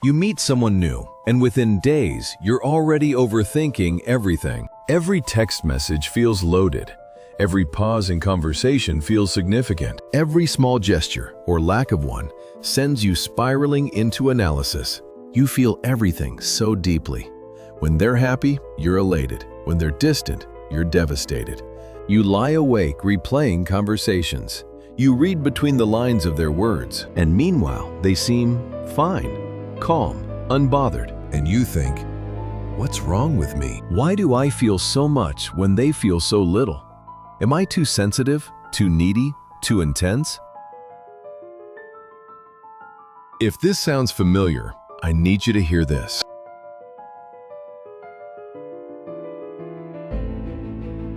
You meet someone new, and within days, you're already overthinking everything. Every text message feels loaded. Every pause in conversation feels significant. Every small gesture, or lack of one, sends you spiraling into analysis. You feel everything so deeply. When they're happy, you're elated. When they're distant, you're devastated. You lie awake replaying conversations. You read between the lines of their words, and meanwhile, they seem fine, calm, unbothered. And you think, what's wrong with me? Why do I feel so much when they feel so little? Am I too sensitive, too needy, too intense? If this sounds familiar, I need you to hear this.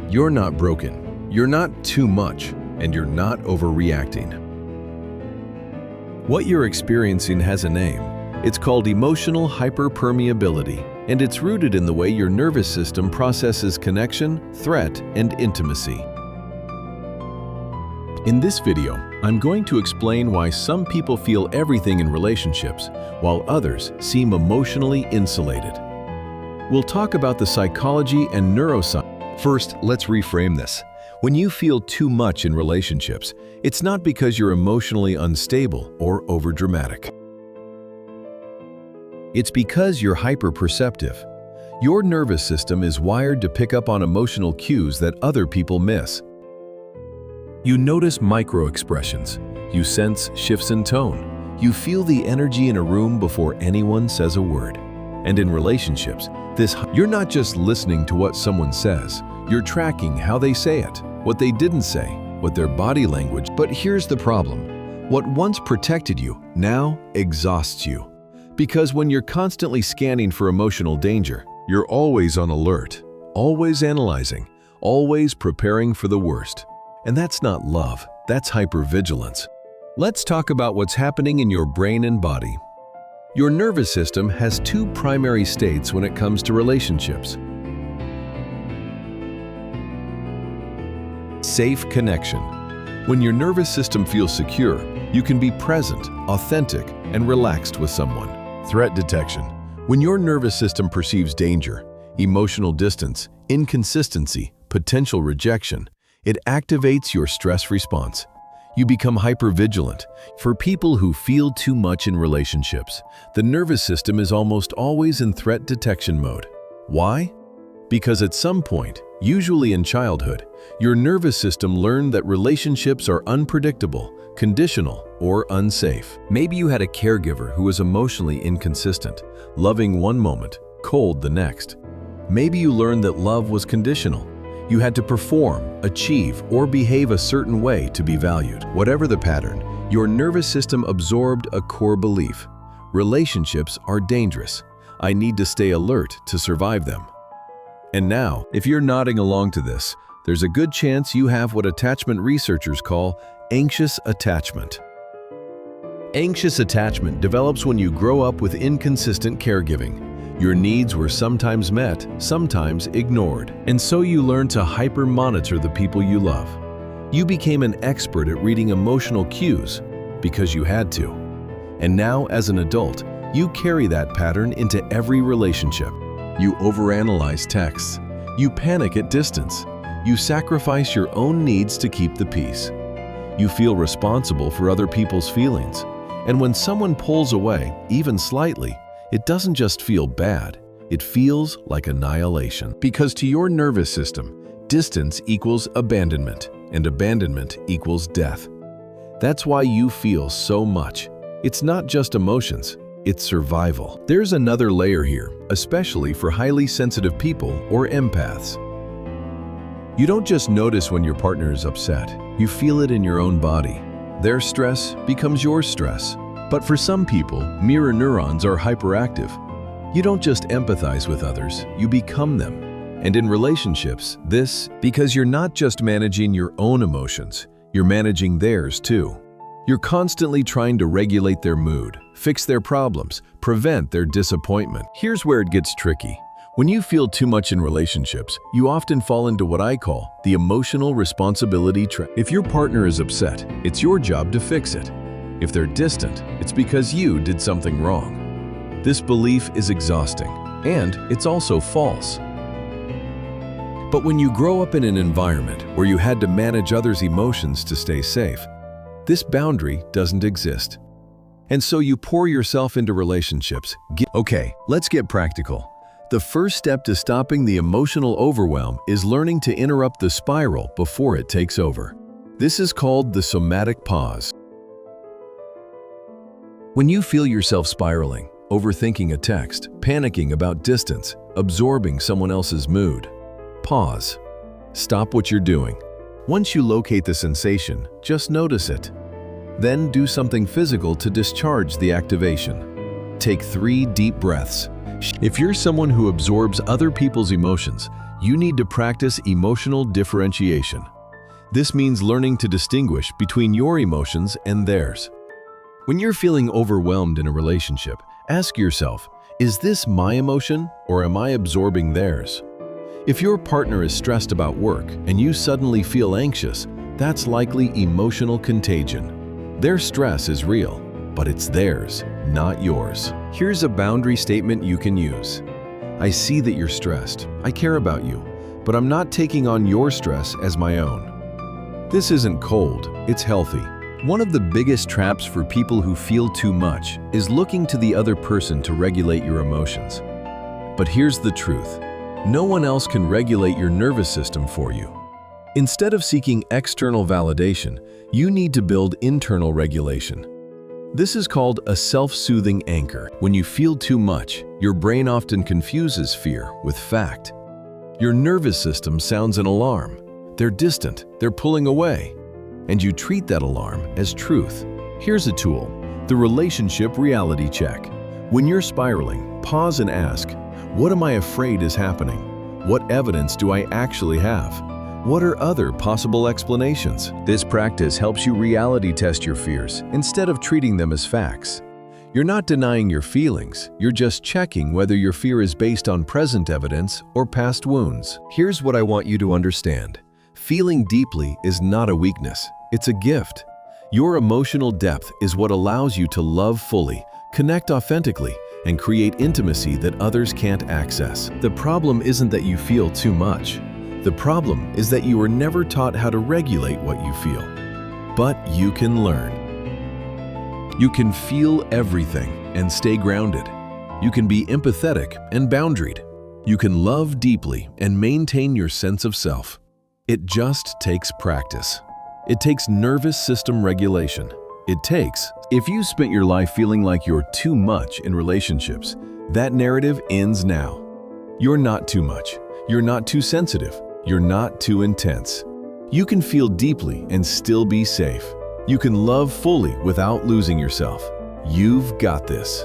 You're not broken, you're not too much, and you're not overreacting. What you're experiencing has a name. It's called emotional hyperpermeability, and it's rooted in the way your nervous system processes connection, threat, and intimacy. In this video, I'm going to explain why some people feel everything in relationships, while others seem emotionally insulated. We'll talk about the psychology and neuroscience. First, let's reframe this. When you feel too much in relationships, it's not because you're emotionally unstable or overdramatic. It's because you're hyperperceptive. Your nervous system is wired to pick up on emotional cues that other people miss. You notice micro-expressions. You sense shifts in tone. You feel the energy in a room before anyone says a word. And in relationships, you're not just listening to what someone says. You're tracking how they say it, what they didn't say, what their body language. But here's the problem. What once protected you now exhausts you. Because when you're constantly scanning for emotional danger, you're always on alert, always analyzing, always preparing for the worst. And that's not love, that's hypervigilance. Let's talk about what's happening in your brain and body. Your nervous system has two primary states when it comes to relationships. Safe connection. When your nervous system feels secure, you can be present, authentic, and relaxed with someone. Threat detection. When your nervous system perceives danger, emotional distance, inconsistency, potential rejection, it activates your stress response. You become hypervigilant. For people who feel too much in relationships, the nervous system is almost always in threat detection mode. Why? Because at some point, usually in childhood, your nervous system learned that relationships are unpredictable, conditional, or unsafe. Maybe you had a caregiver who was emotionally inconsistent, loving one moment, cold the next. Maybe you learned that love was conditional. You had to perform, achieve, or behave a certain way to be valued. Whatever the pattern, your nervous system absorbed a core belief. Relationships are dangerous. I need to stay alert to survive them. And now, if you're nodding along to this, there's a good chance you have what attachment researchers call anxious attachment. Anxious attachment develops when you grow up with inconsistent caregiving. Your needs were sometimes met, sometimes ignored, and so you learned to hyper-monitor the people you love. You became an expert at reading emotional cues because you had to. And now, as an adult, you carry that pattern into every relationship. You overanalyze texts. You panic at distance. You sacrifice your own needs to keep the peace. You feel responsible for other people's feelings. And when someone pulls away, even slightly, it doesn't just feel bad, it feels like annihilation. Because to your nervous system, distance equals abandonment, and abandonment equals death. That's why you feel so much. It's not just emotions, it's survival. There's another layer here, especially for highly sensitive people or empaths. You don't just notice when your partner is upset, you feel it in your own body. Their stress becomes your stress. But for some people, mirror neurons are hyperactive. You don't just empathize with others, you become them. And in relationships, because you're not just managing your own emotions, you're managing theirs too. You're constantly trying to regulate their mood, fix their problems, prevent their disappointment. Here's where it gets tricky. When you feel too much in relationships, you often fall into what I call the emotional responsibility trap. If your partner is upset, it's your job to fix it. If they're distant, it's because you did something wrong. This belief is exhausting, and it's also false. But when you grow up in an environment where you had to manage others' emotions to stay safe, this boundary doesn't exist. And so you pour yourself into relationships. Okay, let's get practical. The first step to stopping the emotional overwhelm is learning to interrupt the spiral before it takes over. This is called the somatic pause. When you feel yourself spiraling, overthinking a text, panicking about distance, absorbing someone else's mood, pause. Stop what you're doing. Once you locate the sensation, just notice it. Then do something physical to discharge the activation. Take 3 deep breaths. If you're someone who absorbs other people's emotions, you need to practice emotional differentiation. This means learning to distinguish between your emotions and theirs. When you're feeling overwhelmed in a relationship, ask yourself, is this my emotion or am I absorbing theirs? If your partner is stressed about work and you suddenly feel anxious, that's likely emotional contagion. Their stress is real, but it's theirs, not yours. Here's a boundary statement you can use. I see that you're stressed. I care about you, but I'm not taking on your stress as my own. This isn't cold, it's healthy. One of the biggest traps for people who feel too much is looking to the other person to regulate your emotions. But here's the truth. No one else can regulate your nervous system for you. Instead of seeking external validation, you need to build internal regulation. This is called a self-soothing anchor. When you feel too much, your brain often confuses fear with fact. Your nervous system sounds an alarm. They're distant, they're pulling away. And you treat that alarm as truth. Here's a tool, the relationship reality check. When you're spiraling, pause and ask, what am I afraid is happening? What evidence do I actually have? What are other possible explanations? This practice helps you reality test your fears instead of treating them as facts. You're not denying your feelings, you're just checking whether your fear is based on present evidence or past wounds. Here's what I want you to understand. Feeling deeply is not a weakness, it's a gift. Your emotional depth is what allows you to love fully, connect authentically, and create intimacy that others can't access. The problem isn't that you feel too much. The problem is that you were never taught how to regulate what you feel. But you can learn. You can feel everything and stay grounded. You can be empathetic and boundaried. You can love deeply and maintain your sense of self. It just takes practice. It takes nervous system regulation. If you spent your life feeling like you're too much in relationships, that narrative ends now. You're not too much. You're not too sensitive. You're not too intense. You can feel deeply and still be safe. You can love fully without losing yourself. You've got this.